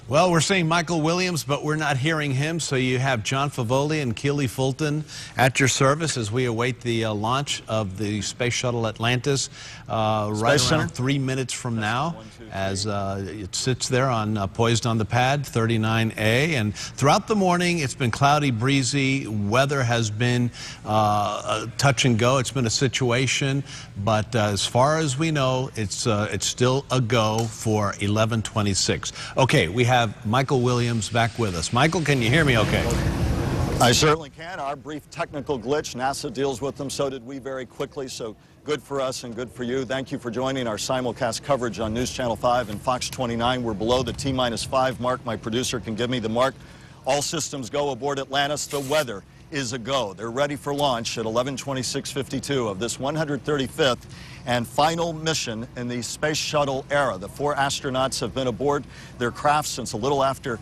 Well, we're seeing Michael Williams, but we're not hearing him. So you have John Favoli and Keely Fulton at your service as we await the launch of the Space Shuttle Atlantis right around 3 minutes from now, as it sits there on poised on the pad 39A. And throughout the morning, it's been cloudy, breezy. Weather has been touch and go. It's been a situation, but as far as we know, it's still a go for 11:26. Okay, we have Michael Williams back with us. Michael, can you hear me okay? I certainly can. Our brief technical glitch, NASA deals with them, so did we very quickly, so good for us and good for you. Thank you for joining our simulcast coverage on News Channel 5 and Fox 29. We're below the T-5 mark. My producer can give me the mark. All systems go aboard Atlantis. The weather is a go. They're ready for launch at 11:26:52 of this 135th and final mission in the Space Shuttle era. The 4 astronauts have been aboard their craft since a little after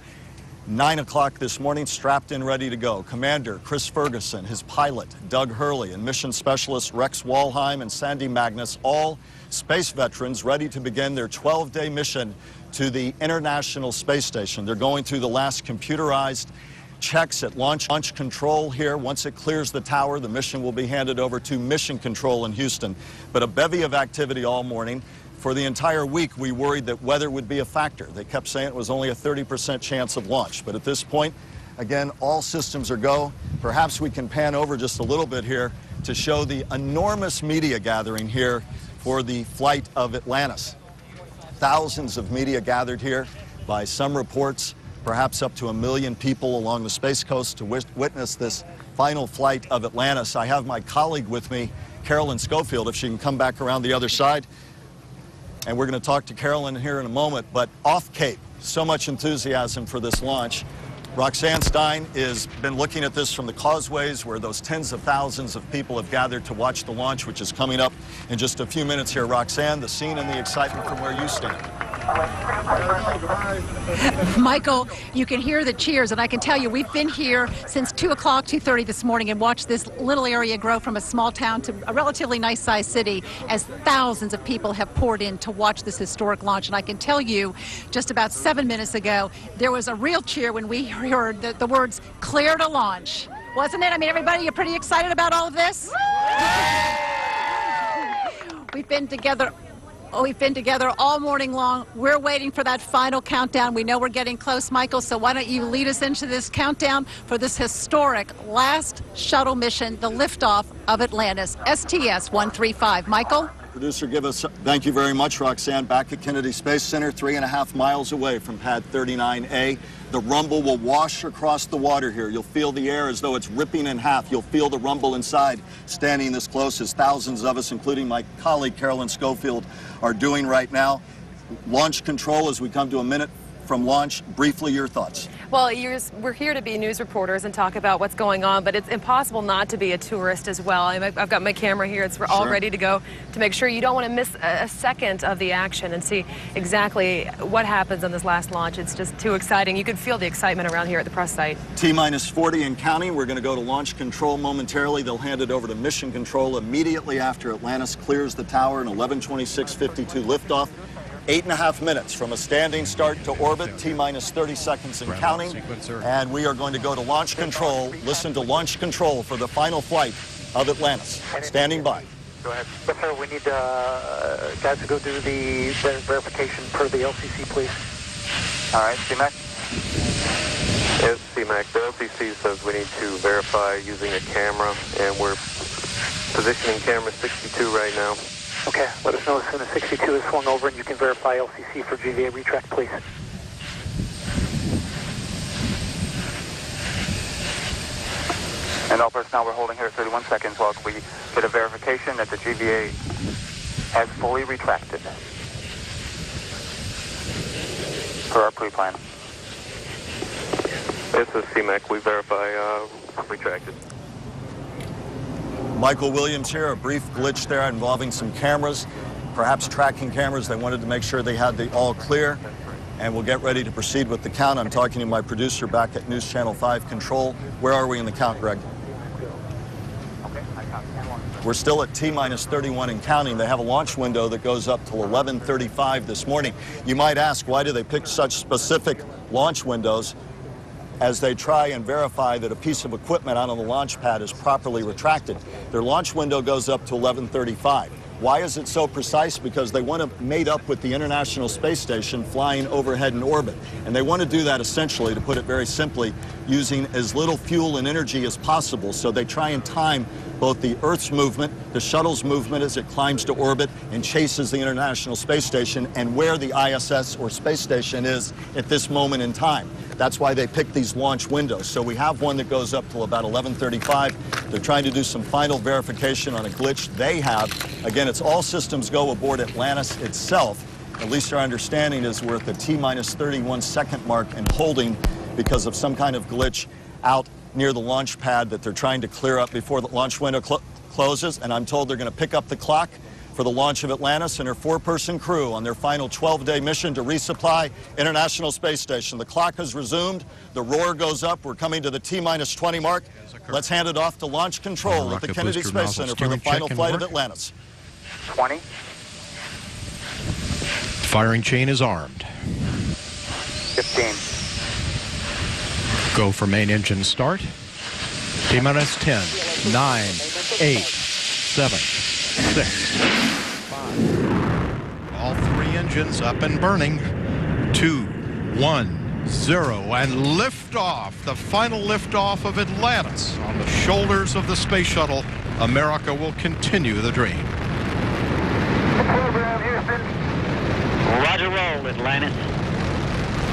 9 o'clock this morning, strapped in, ready to go. Commander Chris Ferguson, his pilot Doug Hurley, and mission specialist Rex Walheim and Sandy Magnus, all space veterans ready to begin their 12-day mission to the International Space Station. They're going through the last computerized checks at launch control here. Once it clears the tower, the mission will be handed over to mission control in Houston. But a bevy of activity all morning. For the entire week, we worried that weather would be a factor. They kept saying it was only a 30% chance of launch. But at this point, again, all systems are go. Perhaps we can pan over just a little bit here to show the enormous media gathering here for the flight of Atlantis. Thousands of media gathered here, by some reports perhaps up to 1 million people along the Space Coast to witness this final flight of Atlantis. I have my colleague with me, Carolyn Schofield, if she can come back around the other side. And we're going to talk to Carolyn here in a moment. But off Cape, so much enthusiasm for this launch. Roxanne Stein has been looking at this from the causeways where those tens of thousands of people have gathered to watch the launch, which is coming up in just a few minutes here. Roxanne, the scene and the excitement from where you stand. Michael, you can hear the cheers, and I can tell you we've been here since 2 o'clock, 2:30 this morning, and watched this little area grow from a small town to a relatively nice-sized city as thousands of people have poured in to watch this historic launch. And I can tell you, just about 7 minutes ago, there was a real cheer when we heard the words, "clear to launch." Wasn't it? I mean, everybody, you're pretty excited about all of this? We've been together all morning long. We're waiting for that final countdown. We know we're getting close, Michael, so why don't you lead us into this countdown for this historic last shuttle mission, the liftoff of Atlantis, STS-135. Michael? Producer, thank you very much, Roxanne. Back at Kennedy Space Center, 3.5 miles away from pad 39A. The rumble will wash across the water here. You'll feel the air as though it's ripping in half. You'll feel the rumble inside, standing this close, as thousands of us, including my colleague Carolyn Schofield, are doing right now. Launch control as we come to a minute from launch. Briefly, your thoughts. Well, we're here to be news reporters and talk about what's going on, but it's impossible not to be a tourist as well. I've got my camera here. We're all ready to go to make sure you don't want to miss a second of the action and see exactly what happens on this last launch. It's just too exciting. You can feel the excitement around here at the press site. T-40 and counting. We're going to go to launch control momentarily. They'll hand it over to mission control immediately after Atlantis clears the tower in 11:26:52 liftoff. 8.5 minutes from a standing start to orbit, T-minus 30 seconds and counting. And we are going to go to launch control, listen to launch control for the final flight of Atlantis. Standing by. Go ahead. Yes, sir, we need guys to go do the verification per the LCC, please. All right, CMAC? Yes, CMAC. The LCC says we need to verify using a camera, and we're positioning camera 62 right now. Okay, let us know as soon as 62 is swung over and you can verify LCC for GVA retract, please. And all personnel, we're holding here at 31 seconds while we get a verification that the GVA has fully retracted per our pre-plan. This is CMAC. We verify retracted. Michael Williams here. A brief glitch there involving some cameras, perhaps tracking cameras. They wanted to make sure they had the all clear. And we'll get ready to proceed with the count. I'm talking to my producer back at News Channel 5 Control. Where are we in the count, Greg? We're still at T-minus 31 and counting. They have a launch window that goes up till 11:35 this morning. You might ask, why do they pick such specific launch windows? As they try and verify that a piece of equipment out on the launch pad is properly retracted. Their launch window goes up to 11:35. Why is it so precise? Because they want to mate up with the International Space Station flying overhead in orbit. And they want to do that essentially, to put it very simply, using as little fuel and energy as possible. So they try and time both the Earth's movement, the shuttle's movement as it climbs to orbit and chases the International Space Station, and where the ISS or space station is at this moment in time. That's why they pick these launch windows. So we have one that goes up till about 11:35. They're trying to do some final verification on a glitch they have. Again, it's all systems go aboard Atlantis itself. At least our understanding is we're at the T-minus 31 second mark and holding because of some kind of glitch out near the launch pad that they're trying to clear up before the launch window closes. And I'm told they're going to pick up the clock for the launch of Atlantis and her 4-person crew on their final 12-day mission to resupply International Space Station. The clock has resumed. The roar goes up. We're coming to the T-minus 20 mark. Let's hand it off to launch control at the Kennedy Space Center for the final flight of Atlantis. 20. Firing chain is armed. 15. Go for main engine start. T-minus 10, 9, 8, 7, 6, 5. All 3 engines up and burning. 2, 1, 0, and liftoff. The final liftoff of Atlantis on the shoulders of the space shuttle. America will continue the dream. Program, Houston. Roger, roll, Atlantis.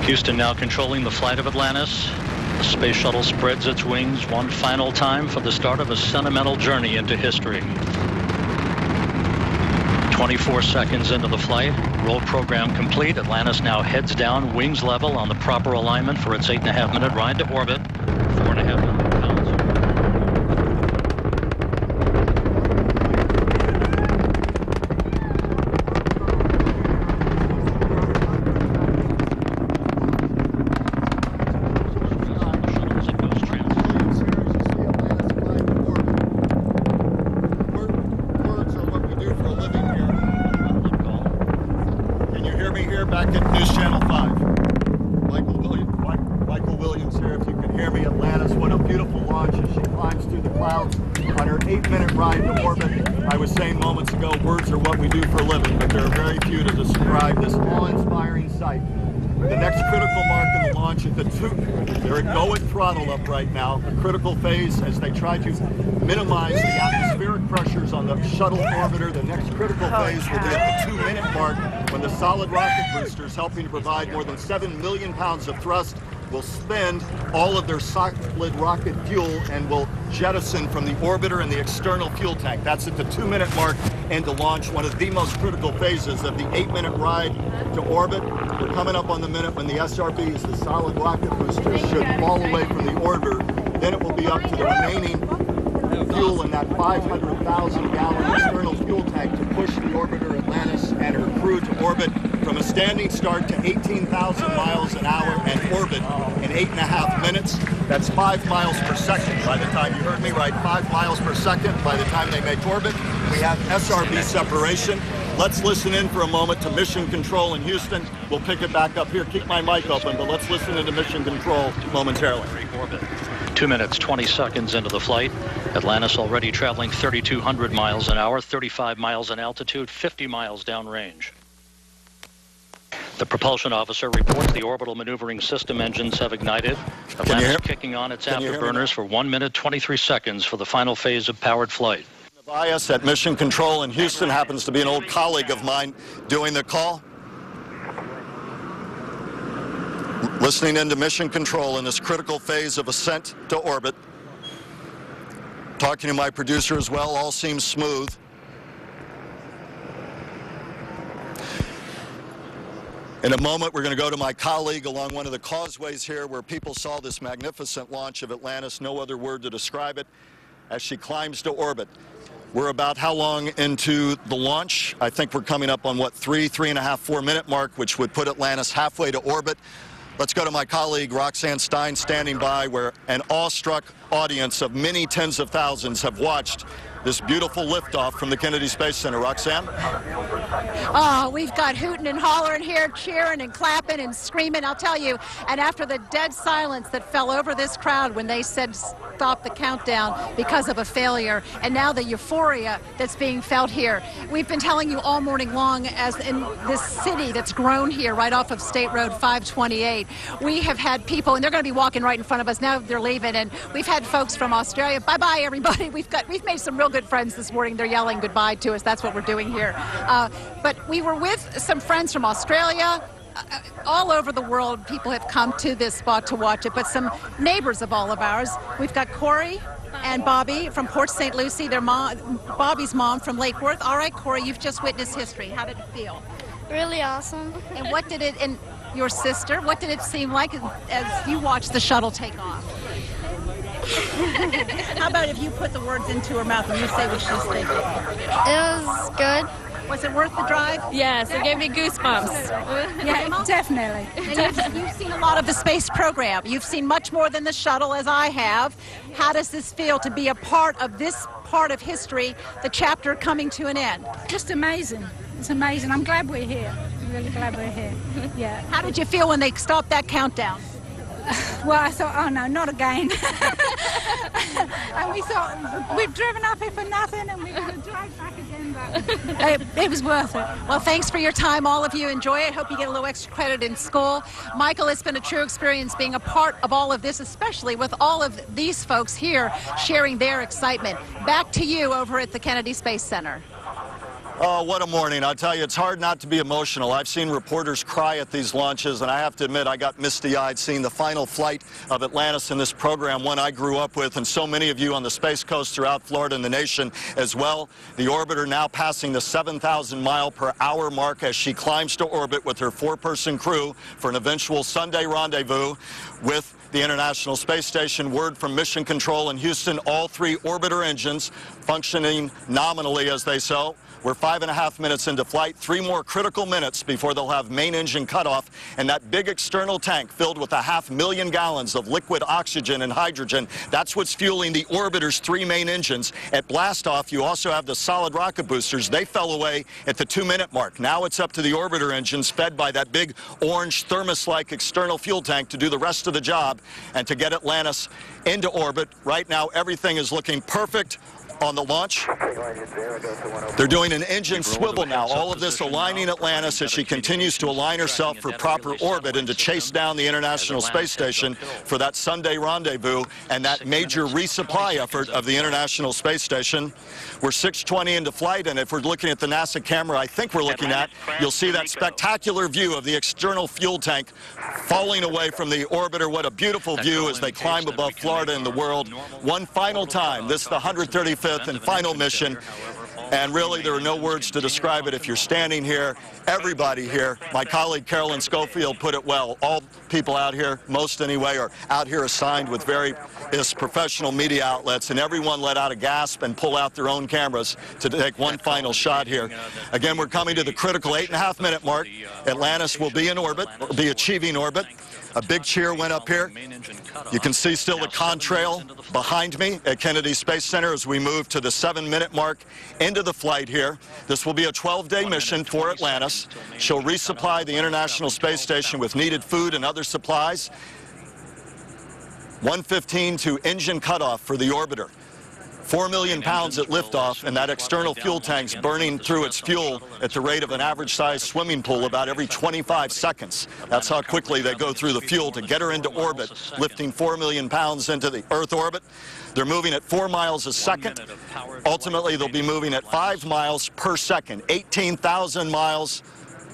Houston now controlling the flight of Atlantis. The space shuttle spreads its wings one final time for the start of a sentimental journey into history. 24 seconds into the flight, roll program complete. Atlantis now heads down, wings level on the proper alignment for its 8.5-minute ride to orbit. 4.5 million pounds. Back at News Channel 5. Michael Williams here. If you can hear me, Atlantis, what a beautiful launch as she climbs through the clouds on her 8-minute ride to orbit. I was saying moments ago, words are what we do for a living, but there are very few to describe this awe-inspiring sight. The next critical mark in the launch at the they're at go at throttle up right now, a critical phase as they try to minimize the atmospheric pressures on the shuttle orbiter. The next critical phase will be at the 2-minute mark when the solid rocket boosters, helping to provide more than 7 million pounds of thrust, will spend all of their solid rocket fuel and will jettison from the orbiter and the external fuel tank. That's at the 2-minute mark and to launch, one of the most critical phases of the 8-minute ride to orbit. We're coming up on the minute when the SRBs, the solid rocket boosters, should fall away from the orbiter. Then it will be up to the remaining fuel in that 500,000-gallon external fuel tank to push the orbiter Atlantis and her crew to orbit from a standing start to 18,000 miles an hour and orbit in 8.5 minutes. That's 5 miles per second. By the time, you heard me right, 5 miles per second by the time they make orbit. We have SRB separation. Let's listen in for a moment to Mission Control in Houston. We'll pick it back up here. Keep my mic open, but let's listen into Mission Control momentarily. 2 minutes, 20 seconds into the flight. Atlantis already traveling 3,200 miles an hour, 35 miles in altitude, 50 miles downrange. The propulsion officer reports the orbital maneuvering system engines have ignited. Atlantis kicking on its afterburners for 1 minute, 23 seconds for the final phase of powered flight. Bias at Mission Control in Houston happens to be an old colleague of mine doing the call. Listening into Mission Control in this critical phase of ascent to orbit. Talking to my producer as well, all seems smooth. In a moment, we're going to go to my colleague along one of the causeways here where people saw this magnificent launch of Atlantis, no other word to describe it, as she climbs to orbit. We're about how long into the launch? I think we're coming up on, what, 3.5, 4-minute mark, which would put Atlantis halfway to orbit. Let's go to my colleague, Roxanne Stein, standing by, where an awestruck audience of many tens of thousands have watched this beautiful liftoff from the Kennedy Space Center. Roxanne? Oh, we've got hooting and hollering here, cheering and clapping and screaming, I'll tell you. And after the dead silence that fell over this crowd when they said stop the countdown because of a failure, and now the euphoria that's being felt here. We've been telling you all morning long, as in this city that's grown here right off of State Road 528, we have had people, and they're going to be walking right in front of us. Now they're leaving, and we've had folks from Australia. Bye-bye, everybody. We've made some real good friends this morning. They're yelling goodbye to us. That's what we're doing here. But we were with some friends from Australia. All over the world, people have come to this spot to watch it, but some neighbors of all of ours. We've got Corey and Bobby from Port St. Lucie, their mom, Bobby's mom from Lake Worth. All right, Corey, you've just witnessed history. How did it feel? Really awesome. And what did it, and your sister, what did it seem like as you watched the shuttle take off? How about if you put the words into her mouth and you say what she's thinking? It was good. Was it worth the drive? Yes, it gave me goosebumps. Yeah, definitely. And you've seen a lot of the space program. You've seen much more than the shuttle, as I have. How does this feel to be a part of this part of history, the chapter coming to an end? Just amazing. It's amazing. I'm glad we're here. I'm really glad we're here. Yeah. How did you feel when they stopped that countdown? Well, I thought, oh no, not again. And we thought, we've driven up here for nothing and we're going to drive back again, but it was worth it. Well, thanks for your time, all of you. Enjoy it. Hope you get a little extra credit in school. Michael, it's been a true experience being a part of all of this, especially with all of these folks here sharing their excitement. Back to you over at the Kennedy Space Center. Oh, what a morning. I'll tell you, it's hard not to be emotional. I've seen reporters cry at these launches, and I have to admit, I got misty-eyed seeing the final flight of Atlantis in this program, one I grew up with, and so many of you on the Space Coast throughout Florida and the nation as well. The orbiter now passing the 7,000-mile-per-hour mark as she climbs to orbit with her four-person crew for an eventual Sunday rendezvous with the International Space Station. Word from Mission Control in Houston, all three orbiter engines functioning nominally as they so. We're 5.5 minutes into flight, 3 more critical minutes before they'll have main engine cutoff, and that big external tank filled with 500,000 gallons of liquid oxygen and hydrogen, that's what's fueling the orbiter's 3 main engines. At blastoff, you also have the solid rocket boosters. They fell away at the 2-minute mark. Now it's up to the orbiter engines fed by that big orange thermos-like external fuel tank to do the rest of the job and to get Atlantis into orbit. Right now, everything is looking perfect on the launch. They're doing an engine swivel now. All of this aligning Atlantis as she continues to align herself for proper orbit and to chase down the International Space Station for that Sunday rendezvous and that major resupply effort of the International Space Station. We're 6:20 into flight, and if we're looking at the NASA camera I think we're looking at, you'll see that spectacular view of the external fuel tank falling away from the orbiter. What a beautiful view as they climb above Florida and the world. One final time. This is the 135th and final mission, and really there are no words to describe it. If you're standing here, everybody here, my colleague Carolyn Schofield put it well, all people out here, most anyway, are out here assigned with various professional media outlets, and everyone let out a gasp and pull out their own cameras to take one final shot here. Again, we're coming to the critical 8.5-minute mark. Atlantis will be in orbit, will be achieving orbit. A big cheer went up here. You can see still the contrail behind me at Kennedy Space Center as we move to the 7-minute mark into the flight here. This will be a 12-day mission for Atlantis. She'll resupply the International Space Station with needed food and other supplies. 1:15 to engine cutoff for the orbiter. 4 million pounds at liftoff, and that external fuel tank's burning through its fuel at the rate of an average-sized swimming pool about every 25 seconds. That's how quickly they go through the fuel to get her into orbit, lifting 4 million pounds into the Earth orbit. They're moving at 4 miles a second. Ultimately, they'll be moving at 5 miles per second, 18,000 miles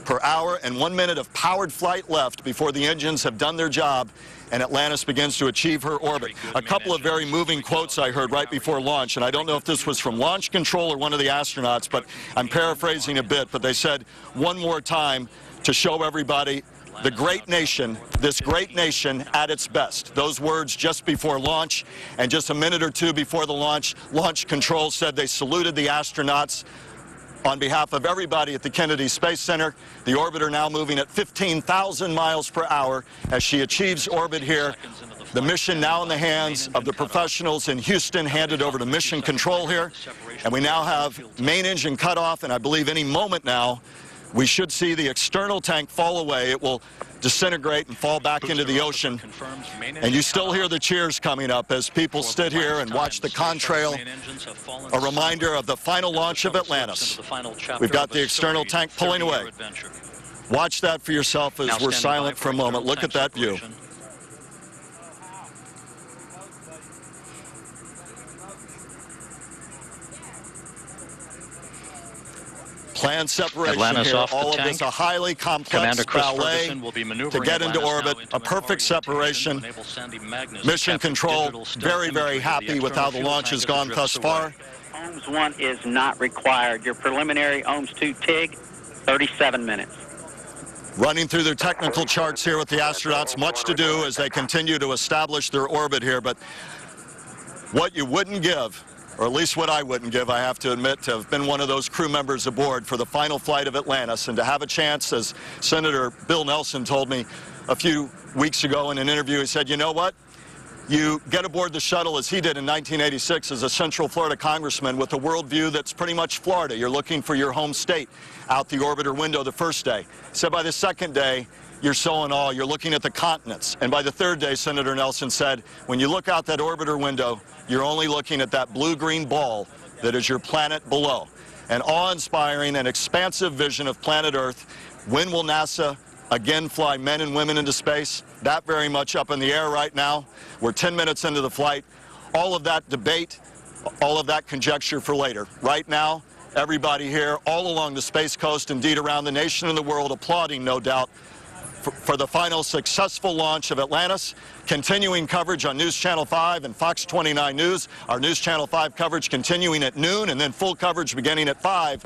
per hour, and 1 minute of powered flight left before the engines have done their job and Atlantis begins to achieve her orbit. A couple of very moving quotes I heard right before launch, and I don't know if this was from launch control or one of the astronauts, but I'm paraphrasing a bit, but they said one more time to show everybody the great nation, this great nation at its best. Those words just before launch, and just a minute or two before the launch, launch control said they saluted the astronauts On behalf of everybody at the Kennedy Space Center, the orbiter now moving at 15,000 miles per hour as she achieves orbit here. The mission now in the hands of the professionals in Houston, handed over to mission control here. And we now have main engine cut off, and I believe any moment now we should see the external tank fall away. It will disintegrate and fall back into the ocean. And you still hear the cheers coming up as people stood here and watch the contrail, a reminder of the final launch of Atlantis. We've got the external tank pulling away. Watch that for yourself as we're silent for a moment. Look at that view. Planned separation Atlantis here, off the all of tank. this a highly complex Commander Chris ballet Ferguson will be to maneuvering get into Atlantis orbit, now into a perfect separation. Mission Mission control, very, very happy with how the launch has gone thus far. OMS 1 is not required. Your preliminary OMS 2 TIG, 37 minutes. Running through their technical charts here with the astronauts, much to do as they continue to establish their orbit here, but what you wouldn't give, or at least what I wouldn't give, I have to admit, to have been one of those crew members aboard for the final flight of Atlantis, and to have a chance, as Senator Bill Nelson told me a few weeks ago in an interview, he said, you know what? You get aboard the shuttle, as he did in 1986 as a Central Florida congressman, with a worldview that's pretty much Florida. You're looking for your home state out the orbiter window the first day. He said by the second day, you're so in awe, you're looking at the continents. And by the third day, Senator Nelson said, when you look out that orbiter window, you're only looking at that blue-green ball that is your planet below. An awe-inspiring and expansive vision of planet Earth. When will NASA again fly men and women into space? That very much up in the air right now. We're 10 minutes into the flight. All of that debate, all of that conjecture for later. Right now, everybody here all along the Space Coast, indeed around the nation and the world, applauding, no doubt, for the final successful launch of Atlantis. Continuing coverage on News Channel 5 and Fox 29 News. Our News Channel 5 coverage continuing at noon, and then full coverage beginning at 5,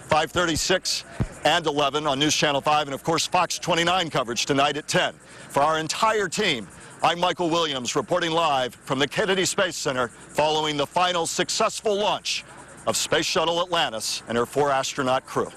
5:36, and 11 on News Channel 5, and of course Fox 29 coverage tonight at 10. For our entire team, I'm Michael Williams, reporting live from the Kennedy Space Center following the final successful launch of Space Shuttle Atlantis and her 4-astronaut crew.